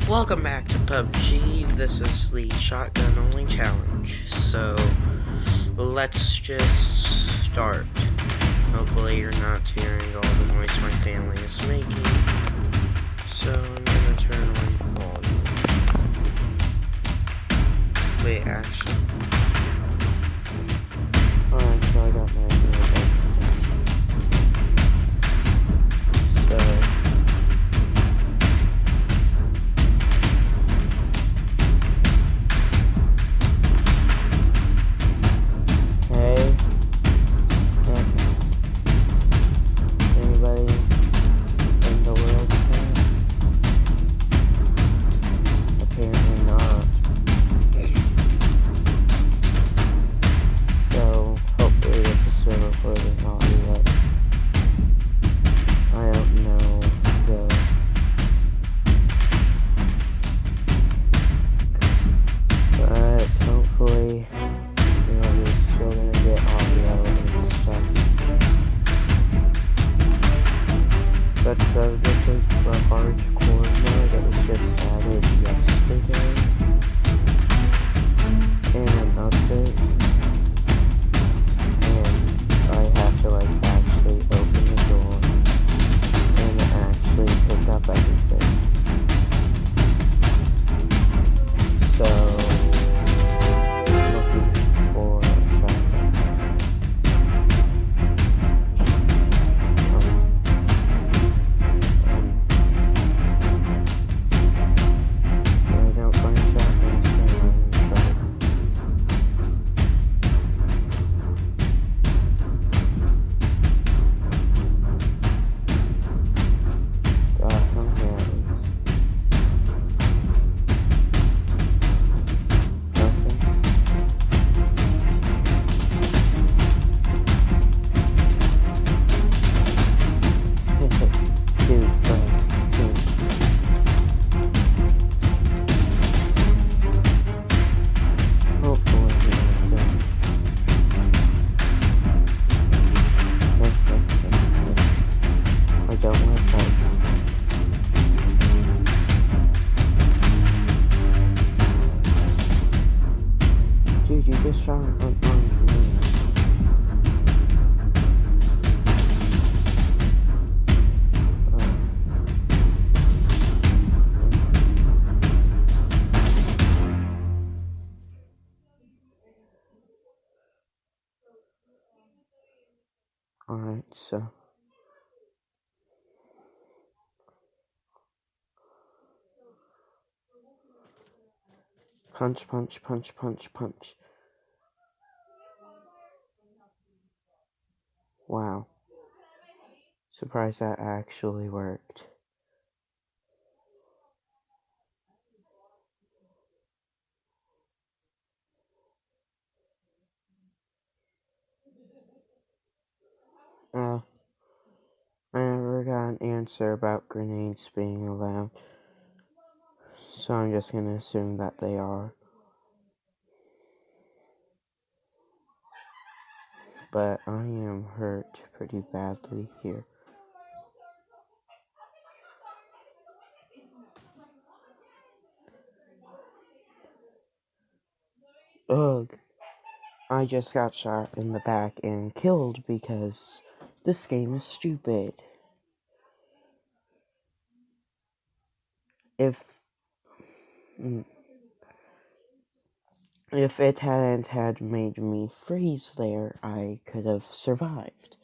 Welcome back to Pubg. This is the shotgun only challenge. So let's just start. Hopefully you're not hearing all the noise my family is making. So I'm gonna turn on volume. Wait, actually. Alright, so I got my earbuds. So anybody in the world can? Apparently not. So hopefully this is still recording audio. I don't know though. But hopefully we're still gonna get audio and stuff. But so this is the hardcore mode that was just added yesterday in an update, and I have to like actually open the door and actually pick up everything. So looking for a shotgun. I don't find shotguns, then I'm in trouble. God, how many are these? Nothing. Dude, dude. Hopefully he won't kill me. I don't want to fight. Dude, you just shot an unarmed man. Alright, so. Punch, punch, punch, punch, punch. Wow. Surprised that actually worked. I never got an answer about grenades being allowed, so I'm just gonna assume that they are. But I am hurt pretty badly here. Ugh. I just got shot in the back and killed because this game is stupid. If it hadn't had made me freeze there, I could have survived.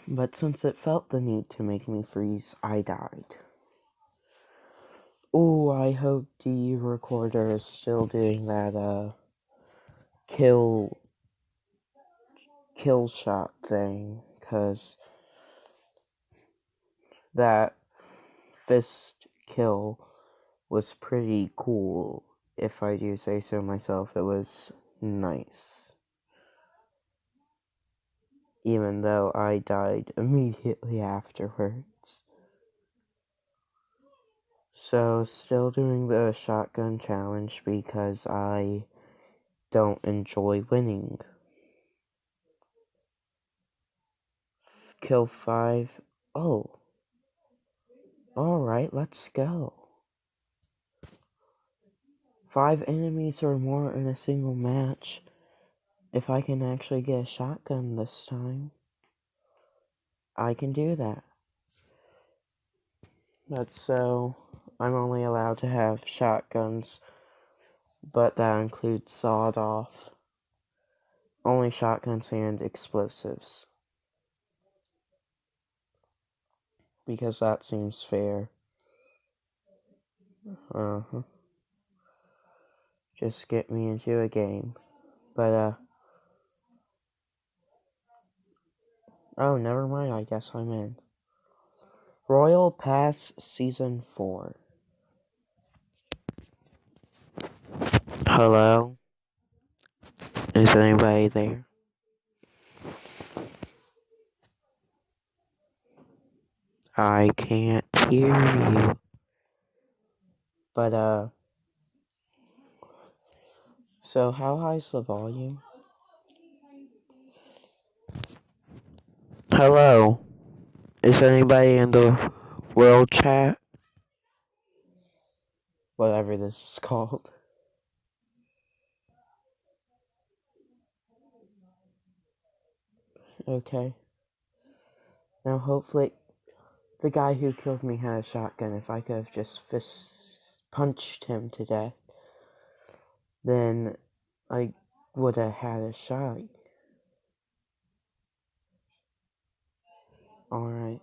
But since it felt the need to make me freeze, I died. Oh, I hope the recorder is still doing that, kill shot thing, cause that fist kill was pretty cool, if I do say so myself. It was nice. Even though I died immediately afterwards. So, still doing the shotgun challenge because I don't enjoy winning. Kill 5. Oh. Alright, let's go. 5 enemies or more in a single match. If I can actually get a shotgun this time, I can do that. But so, I'm only allowed to have shotguns, but that includes sawed-off, only shotguns and explosives. Because that seems fair. Just get me into a game. But, oh, never mind, I guess I'm in. Royal Pass Season 4. Hello? Is anybody there? I can't hear you. But, so how high's the volume? Hello? Is anybody in the world chat? Whatever this is called. Okay. Now hopefully the guy who killed me had a shotgun. If I could have just punched him to death, then I would have had a shot. Alright.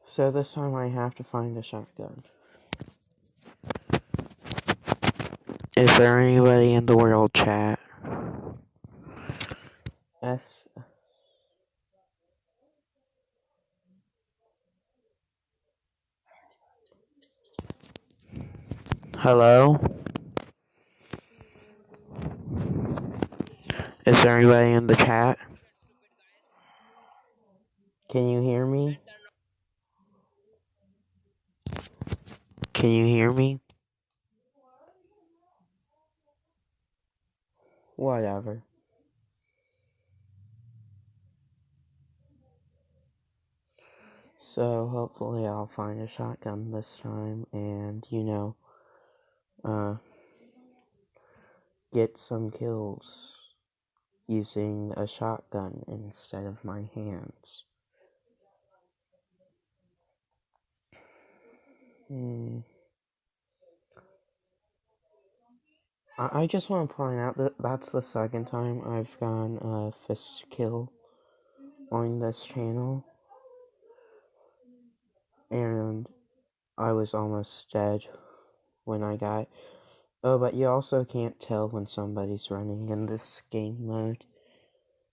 So this time I have to find a shotgun. Is there anybody in the world chat? Hello? Is there anybody in the chat? Can you hear me? Can you hear me? Whatever. So hopefully I'll find a shotgun this time and, get some kills using a shotgun instead of my hands. I just want to point out that that's the second time I've gotten a fist kill on this channel. And I was almost dead when I got. Oh, but you also can't tell when somebody's running in this game mode.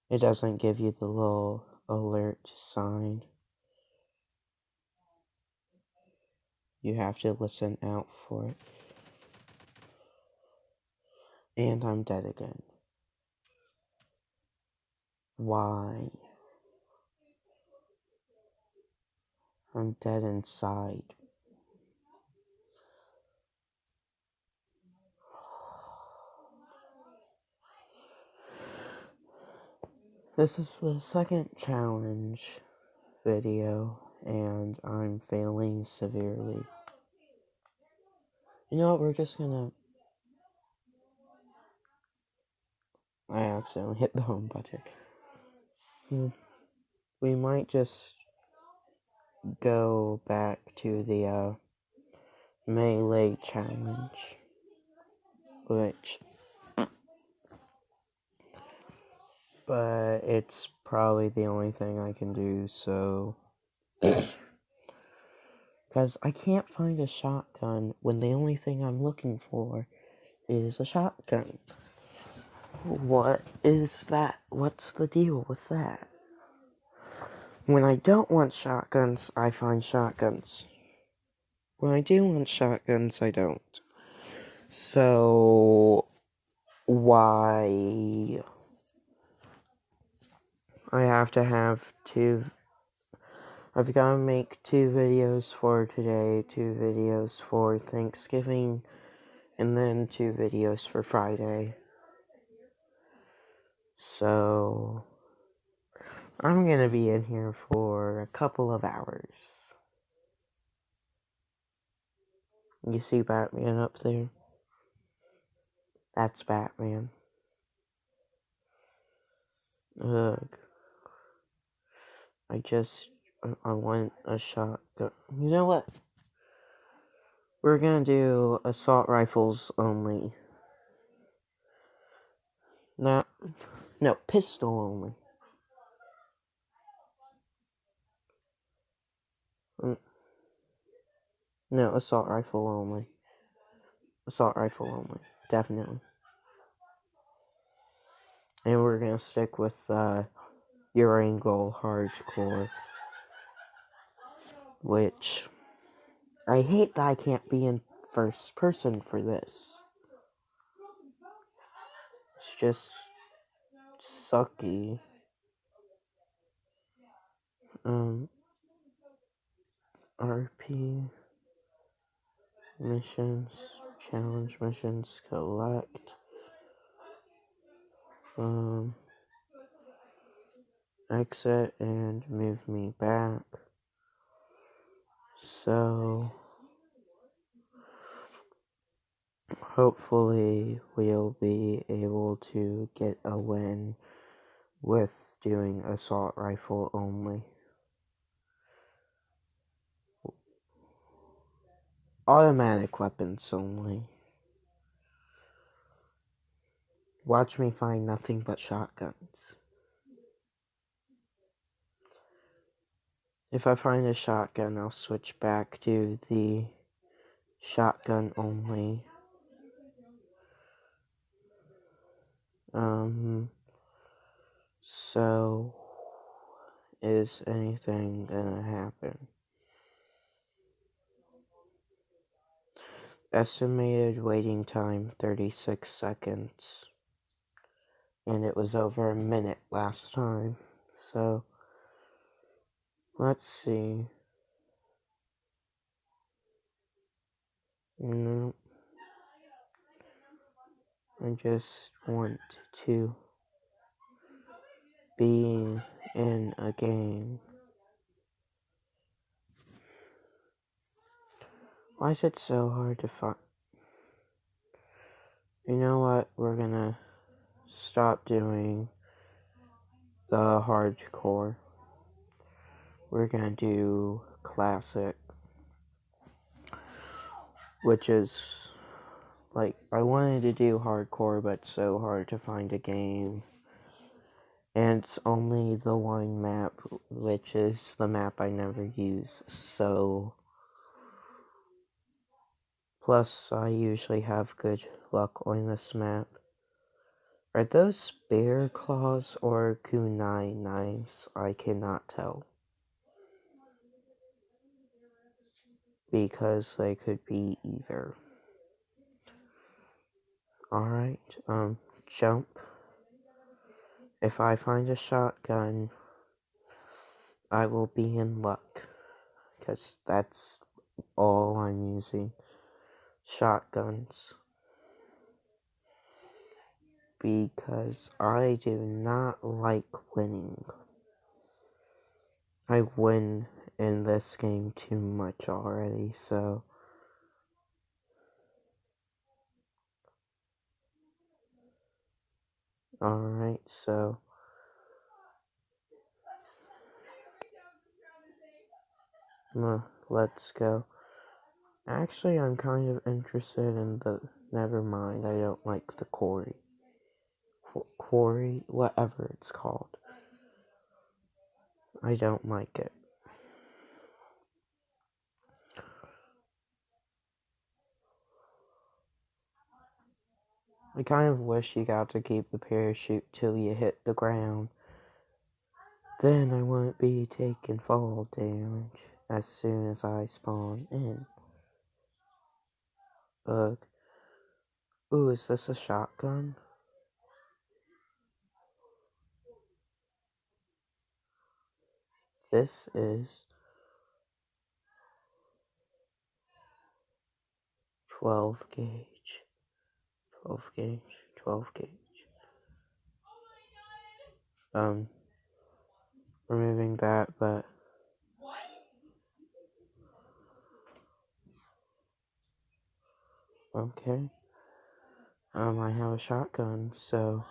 It doesn't give you the little alert sign. You have to listen out for it. And I'm dead again. Why? I'm dead inside. This is the second challenge video, and I'm failing severely. You know what, we're just gonna... I accidentally hit the home button. We might just go back to the melee challenge, but it's probably the only thing I can do, so, because I can't find a shotgun when the only thing I'm looking for is a shotgun. What is that? What's the deal with that? When I don't want shotguns, I find shotguns. When I do want shotguns, I don't. So, why? I have to have I've got to make 2 videos for today, 2 videos for Thanksgiving, and then 2 videos for Friday. So, I'm gonna be in here for a couple of hours. You see Batman up there? That's Batman. Ugh. I want a shotgun. You know what? We're gonna do assault rifles only. No, pistol only. No, assault rifle only. Assault rifle only. Definitely. And we're gonna stick with, your angle hardcore. Which, I hate that I can't be in first person for this. It's just sucky. RP missions, challenge missions, collect. Exit and move me back. So, hopefully we'll be able to get a win with doing assault rifle only. Automatic weapons only. Watch me find nothing but shotguns. If I find a shotgun, I'll switch back to the shotgun only. So, is anything gonna happen? Estimated waiting time 36 seconds. And it was over a minute last time. So, let's see. No. I just want to be in a game. Why is it so hard to find? You know what? We're gonna stop doing the hardcore. We're gonna do classic. Which is, like, I wanted to do hardcore, but it's so hard to find a game. And it's only the one map, which is the map I never use, so... Plus, I usually have good luck on this map. Are those bear claws or kunai knives? I cannot tell. Because they could be either. Alright, jump. If I find a shotgun, I will be in luck. Because that's all I'm using. Shotguns. Because I do not like winning. I win in this game too much already, so... Alright, so... let's go. Actually, I'm kind of interested in the... Never mind, I don't like the quarry. Quarry? Whatever it's called. I don't like it. I kind of wish you got to keep the parachute till you hit the ground. Then I wouldn't be taking fall damage as soon as I spawn in. Ugh. Ooh, is this a shotgun? This is 12 gauge. 12 gauge. 12 gauge. Removing that, but... Okay. I have a shotgun, so...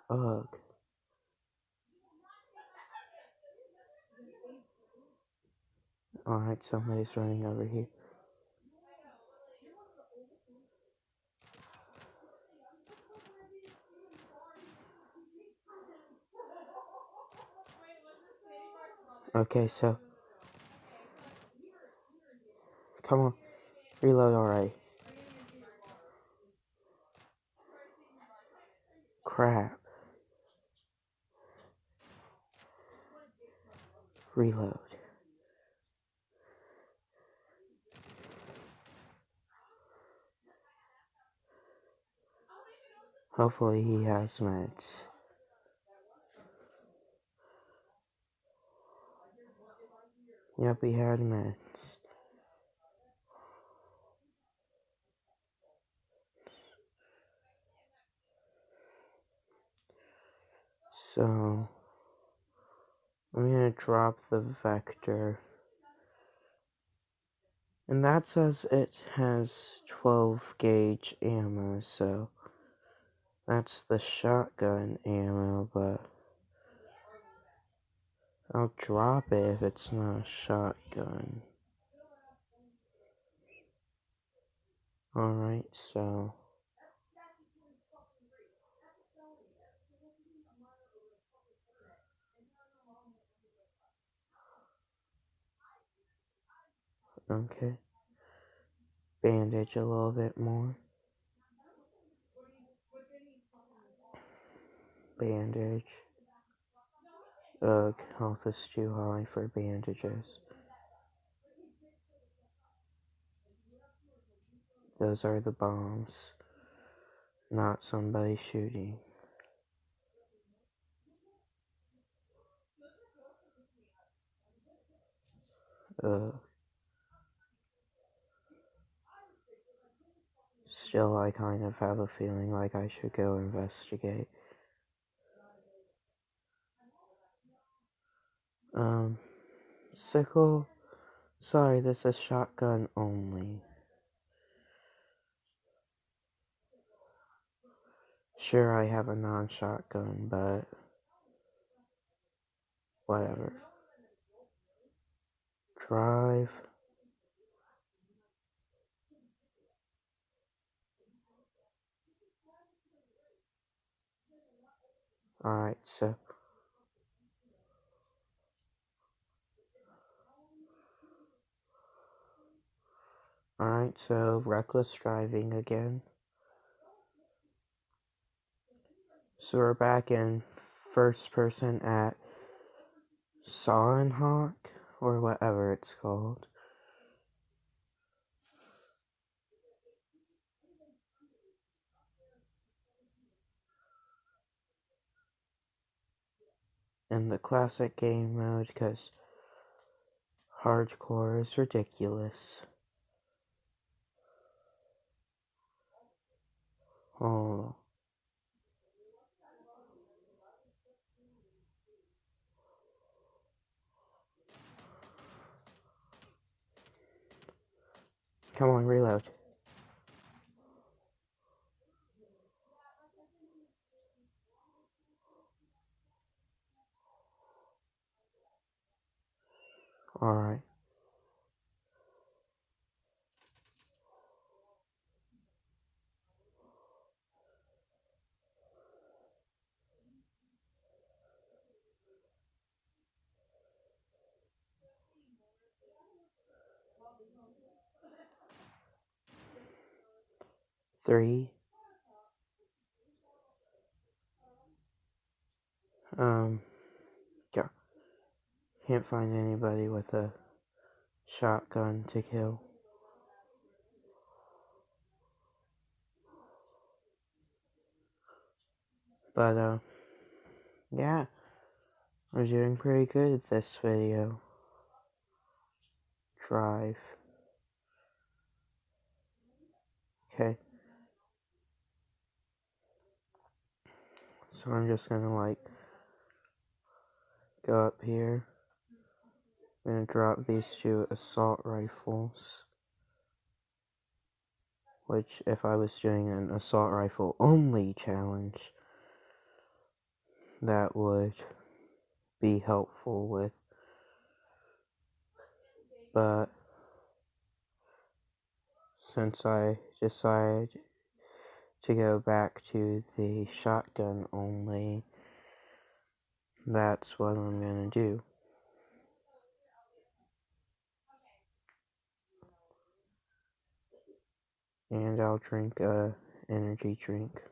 Ugh. Alright, somebody's running over here. Okay, so... Come on. Reload already. Crap. Reload. Hopefully he has meds. Yep, he had meds. So... I'm gonna drop the vector. And that says it has 12 gauge ammo, so... That's the shotgun ammo, but... I'll drop it if it's not a shotgun. Alright, so... Okay. Bandage a little bit more. Bandage. Ugh, health is too high for bandages. Those are the bombs. Not somebody shooting. Ugh. Still, I kind of have a feeling like I should go investigate. Sickle? Sorry, this is shotgun only. Sure, I have a non-shotgun, but... whatever. Drive. Alright, so... Alright, so reckless driving again. So we're back in first person at Chalanges, or whatever it's called. In the classic game mode, because hardcore is ridiculous. Oh. Come on, reload. Alright. Three. Yeah. Can't find anybody with a shotgun to kill. But, yeah. We're doing pretty good at this video. Drive. Okay. So I'm just gonna, go up here. I'm gonna drop these two assault rifles. which if I was doing an assault rifle only challenge, that would be helpful with. But since I decided to go back to the shotgun only, that's what I'm gonna do. And I'll drink a energy drink.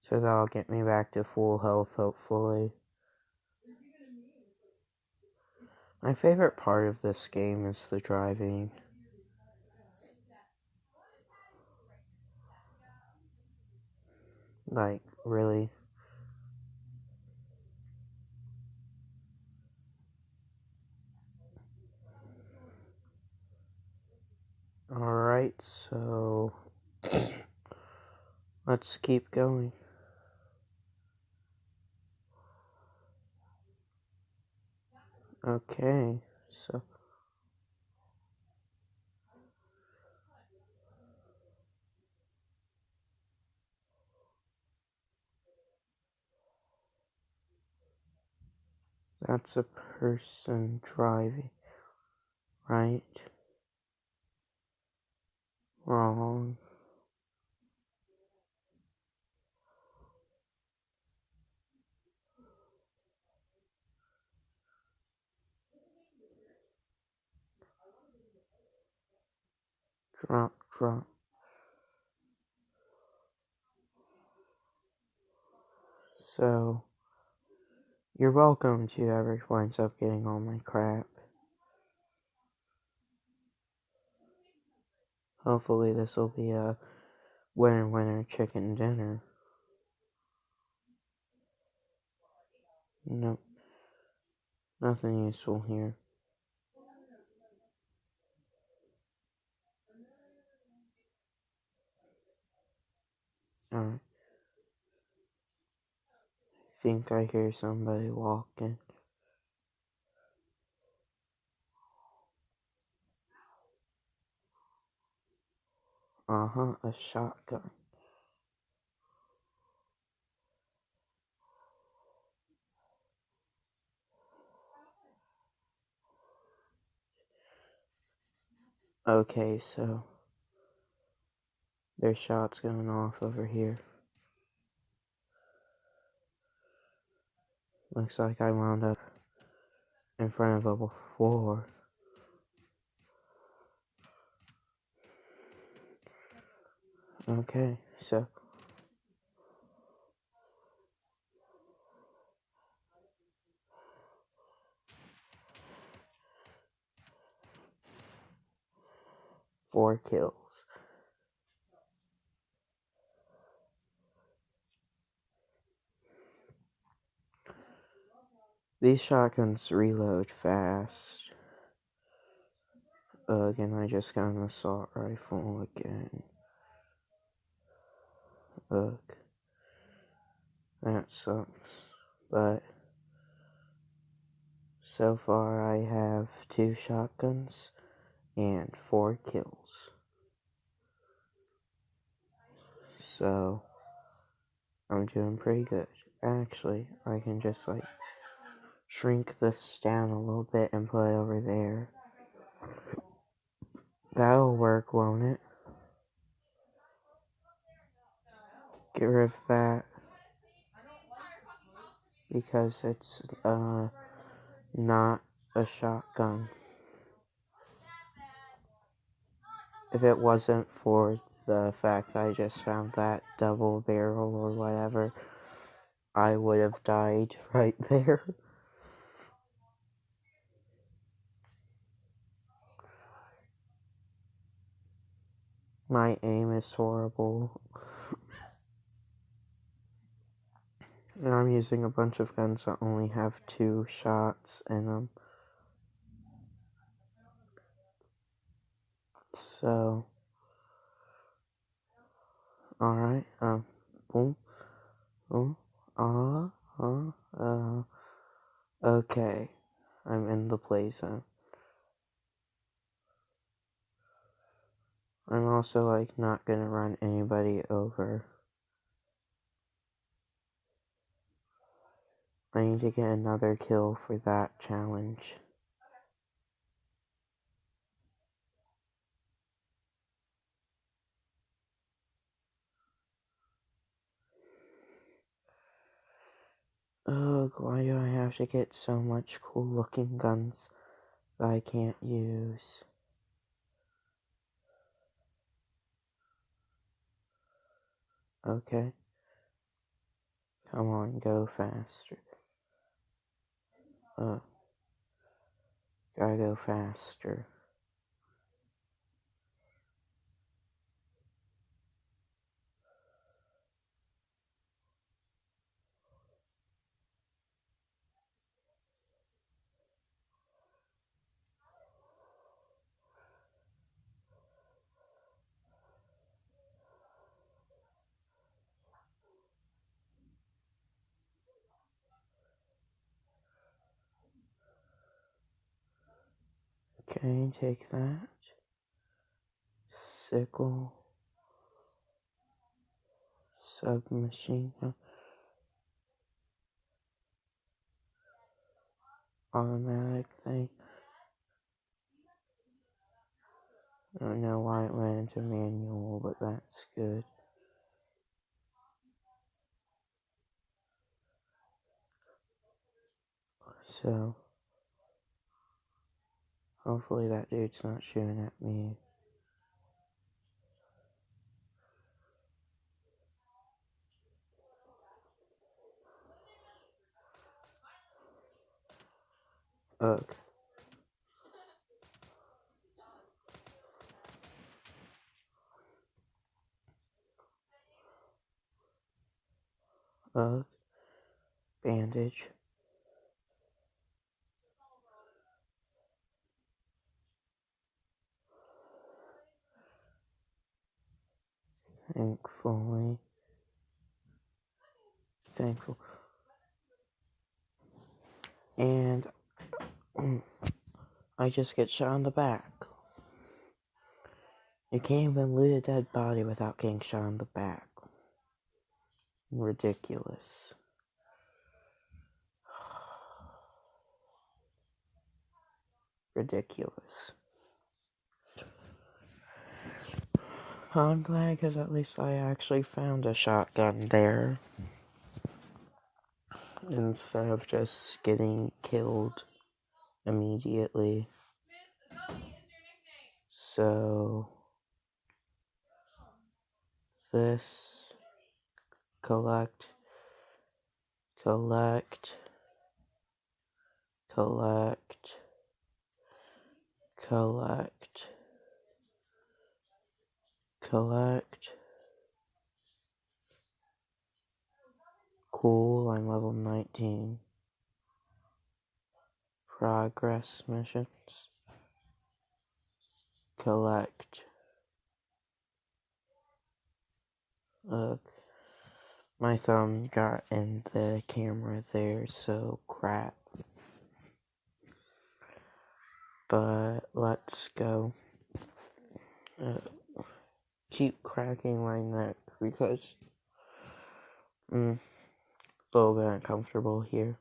So that'll get me back to full health, hopefully. My favorite part of this game is the driving. Like, really. Alright, so let's keep going. Okay, so that's a person driving, right? Wrong. Drop, drop. So, you're welcome to whoever winds up getting all my crap. Hopefully this will be a winner chicken dinner. Nope. Nothing useful here. Alright. Think I hear somebody walking. A shotgun. Okay, so there's shots going off over here. Looks like I wound up in front of a floor. Okay, so four kills. These shotguns reload fast. Again, I just got an assault rifle again. Ugh. That sucks. But so far I have 2 shotguns and 4 kills. So I'm doing pretty good. Actually, I can just like shrink this down a little bit and put it over there. That'll work, won't it? Get rid of that. Because it's not a shotgun. If it wasn't for the fact that I just found that double barrel or whatever, I would have died right there. My aim is horrible. And I'm using a bunch of guns that only have 2 shots in them. So, alright, boom, boom, Okay. I'm in the play zone. I'm also, like, not gonna run anybody over. I need to get another kill for that challenge. Ugh, why do I have to get so much cool looking guns that I can't use? Okay. Come on, go faster. Gotta go faster. Okay, take that. Sickle. Submachine gun. Automatic thing. I don't know why it went into manual, but that's good. So, hopefully that dude's not shooting at me. Ugh. Ugh. Bandage. Thankful. And I just get shot in the back. You can't even loot a dead body without getting shot in the back. Ridiculous. Ridiculous. I'm glad because at least I actually found a shotgun there. Instead of just getting killed immediately. So, this, collect, collect, collect, collect, collect. Cool, I'm level 19. Progress missions. Collect. Look, my thumb got in the camera there, so crap. But let's go. Keep cracking my neck because a little bit uncomfortable here.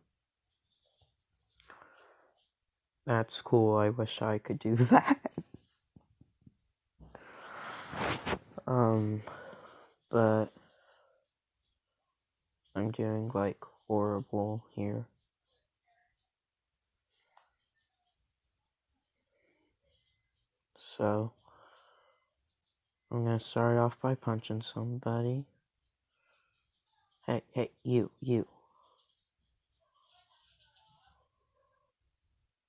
That's cool. I wish I could do that. But I'm doing like horrible here. So I'm gonna start off by punching somebody. Hey, you.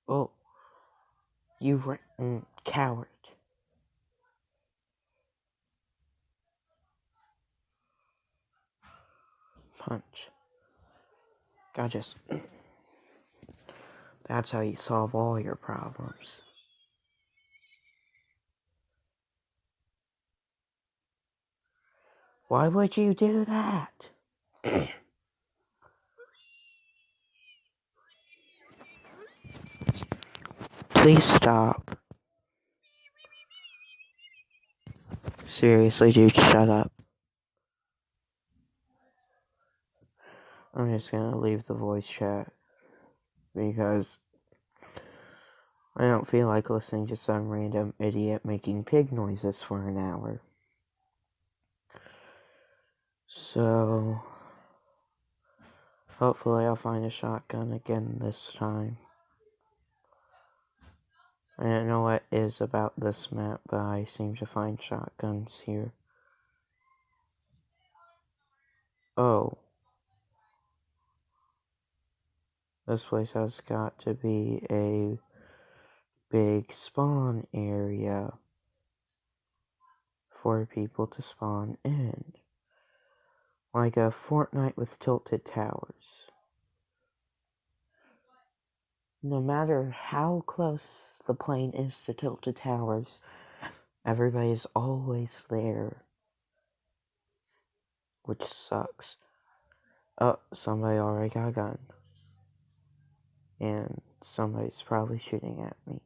Oh, you coward. Punch. God, just. That's how you solve all your problems. Why would you do that? please stop. Seriously, dude, shut up. I'm just gonna leave the voice chat because I don't feel like listening to some random idiot making pig noises for an hour. So, hopefully I'll find a shotgun again this time. I don't know what is about this map, but I seem to find shotguns here. Oh. This place has got to be a big spawn area for people to spawn in. Like a Fortnite with tilted towers. No matter how close the plane is to tilted towers, everybody's always there. Which sucks. Oh, somebody already got a gun. And somebody's probably shooting at me.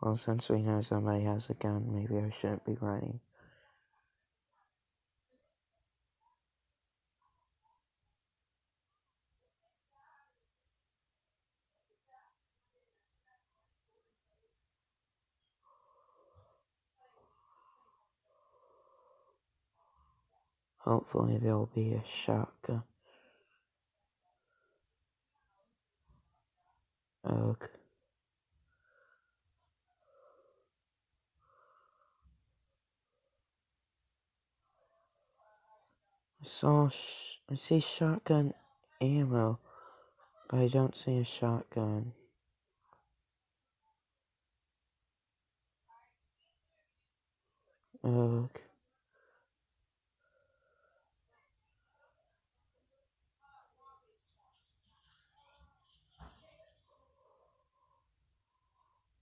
Well, since we know somebody has a gun, maybe I shouldn't be running. Hopefully there'll be a shotgun. Okay. I see shotgun ammo, but I don't see a shotgun. Okay.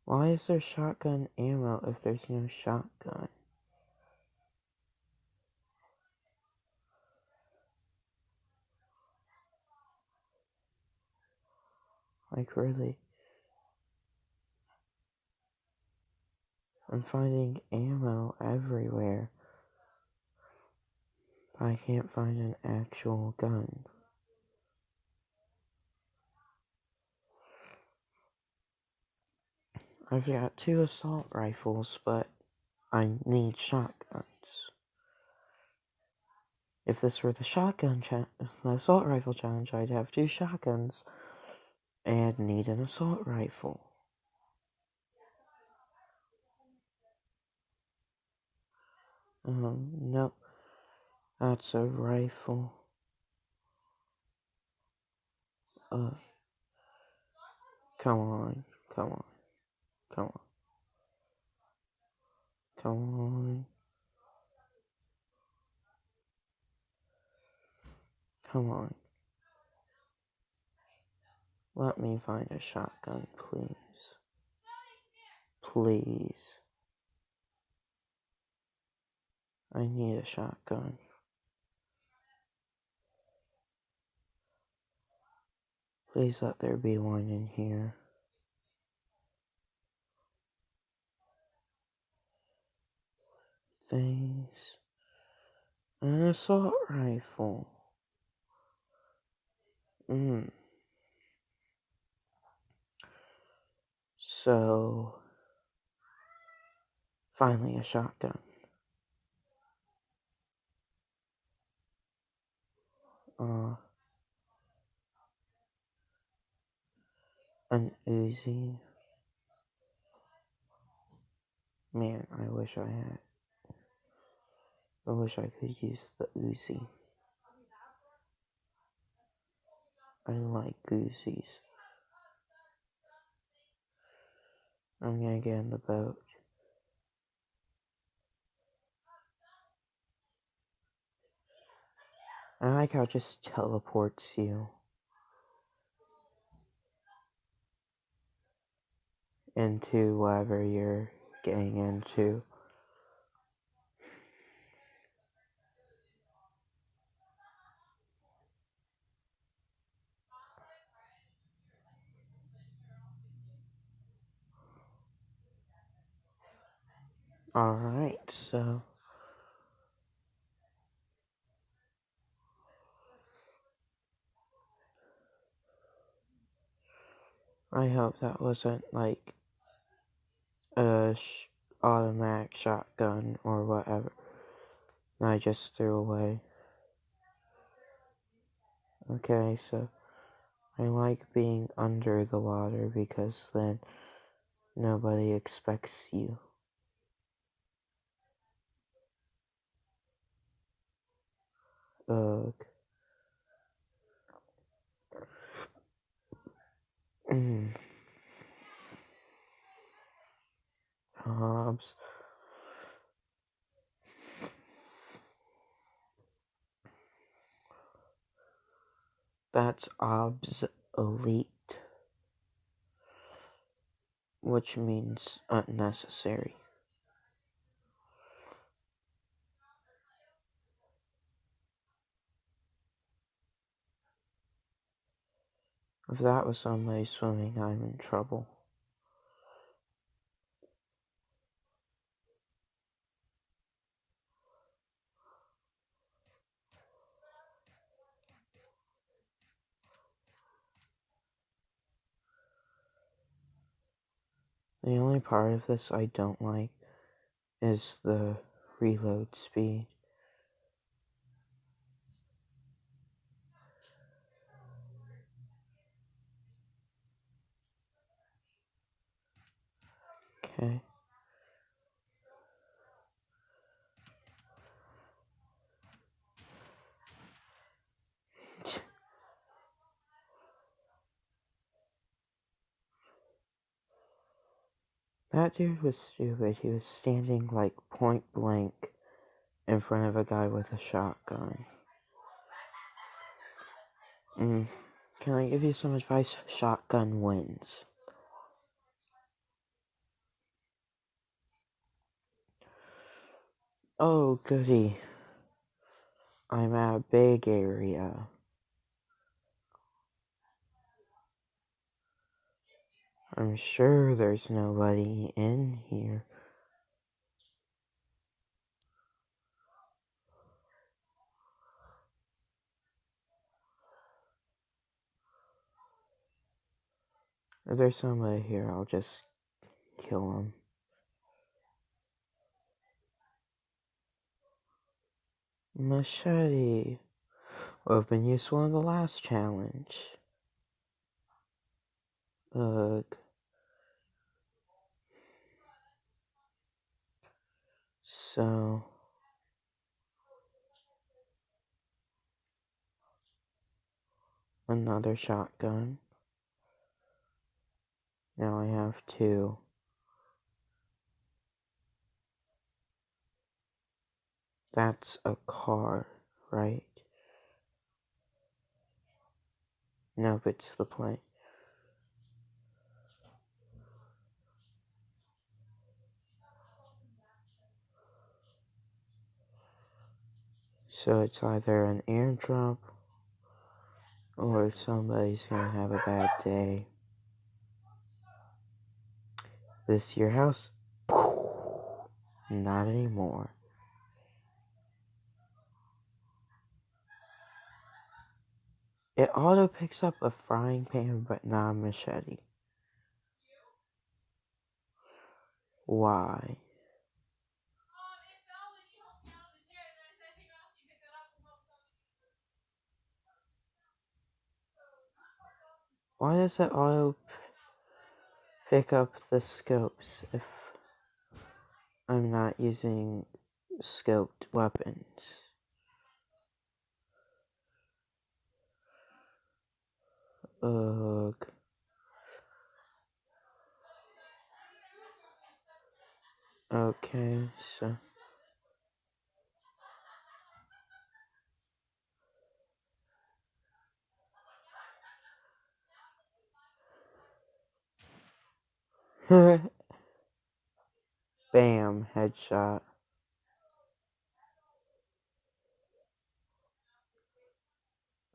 Why is there shotgun ammo if there's no shotgun? Like, really? I'm finding ammo everywhere. But I can't find an actual gun. I've got 2 assault rifles, but I need shotguns. If this were the assault rifle challenge, I'd have 2 shotguns and need an assault rifle. Nope. That's a rifle. Come on. Come on. Come on. Come on. Come on. Let me find a shotgun, please. Please. I need a shotgun. Please let there be one in here. Things. An assault rifle. So, finally a shotgun. An Uzi. Man, I wish I could use the Uzi. I like Uzis. I'm gonna get in the boat. I like how it just teleports you into whatever you're getting into. Alright, so I hope that wasn't like a automatic shotgun or whatever I just threw away. Okay, so I like being under the water because then nobody expects you. Ugh. Hobbs. That's obsolete, which means unnecessary. If that was somebody swimming, I'm in trouble. The only part of this I don't like is the reload speed. Okay. That dude was stupid. He was standing like point blank in front of a guy with a shotgun. Can I give you some advice? Shotgun wins. Oh, goody. I'm at a big area. I'm sure there's nobody in here. If there's somebody here, I'll just kill him. Machete. Well, been useful in the last challenge. Ugh. So... another shotgun. Now I have two. That's a car, right? Nope, it's the plane. So it's either an airdrop or somebody's gonna have a bad day. This your house? Not anymore. It auto picks up a frying pan but not a machete. Why? Why does it auto pick up the scopes if I'm not using scoped weapons? Ugh. Okay, so... Bam, headshot.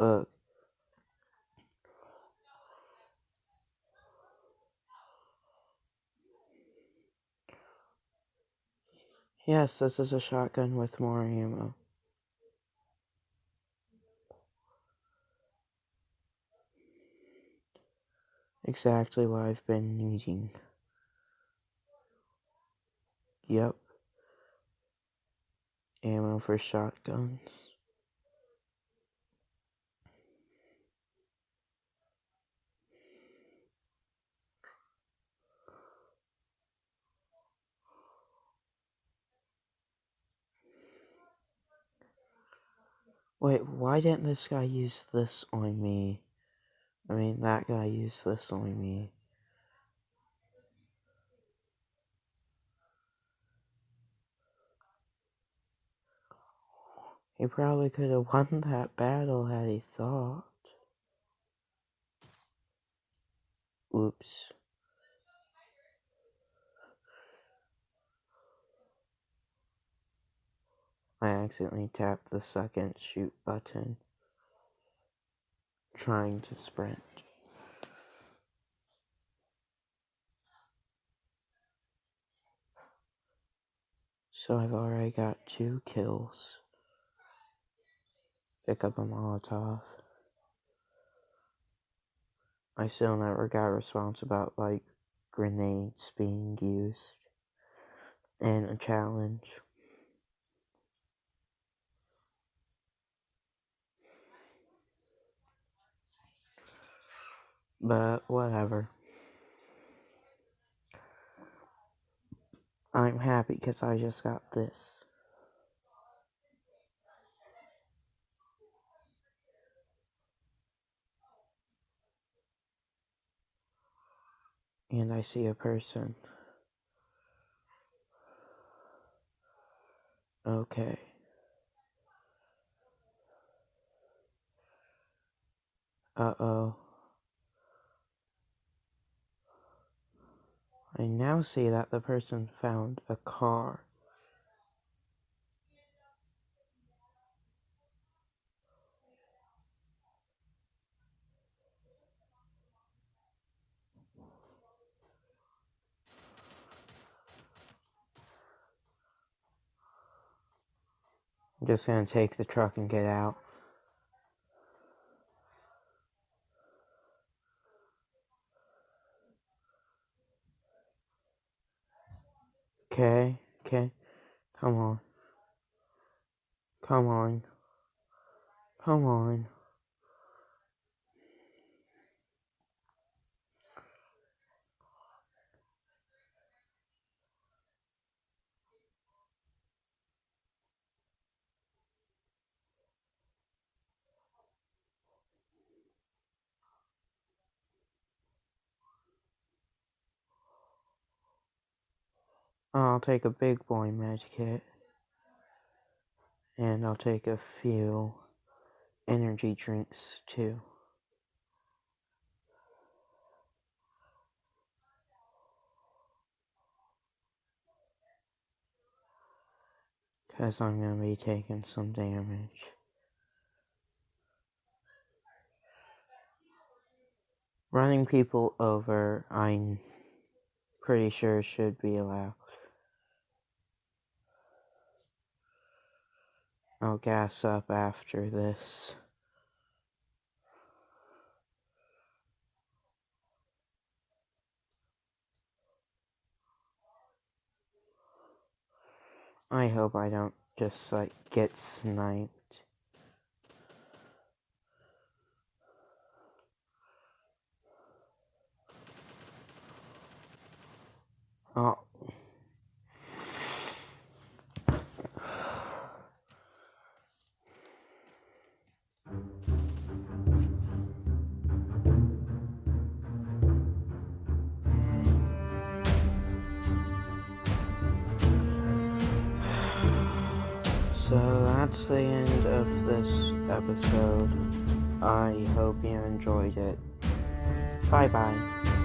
Ugh. Yes, this is a shotgun with more ammo. Exactly what I've been needing. Yep. Ammo for shotguns. Wait, why didn't this guy use this on me? I mean, that guy used this on me. He probably could have won that battle had he thought. Oops. I accidentally tapped the second shoot button, trying to sprint. So I've already got 2 kills. Pick up a Molotov. I still never got a response about, like, grenades being used. And a challenge. But whatever. I'm happy because I just got this. And I see a person. Okay. Uh-oh. I now see that the person found a car. I'm just gonna take the truck and get out. Okay. Come on. Come on. I'll take a big boy med kit. And I'll take a few energy drinks too. Because I'm gonna be taking some damage. Running people over, I'm pretty sure should be allowed. I'll gas up after this. I hope I don't just, like, get sniped. Oh. So that's the end of this episode. I hope you enjoyed it. Bye bye.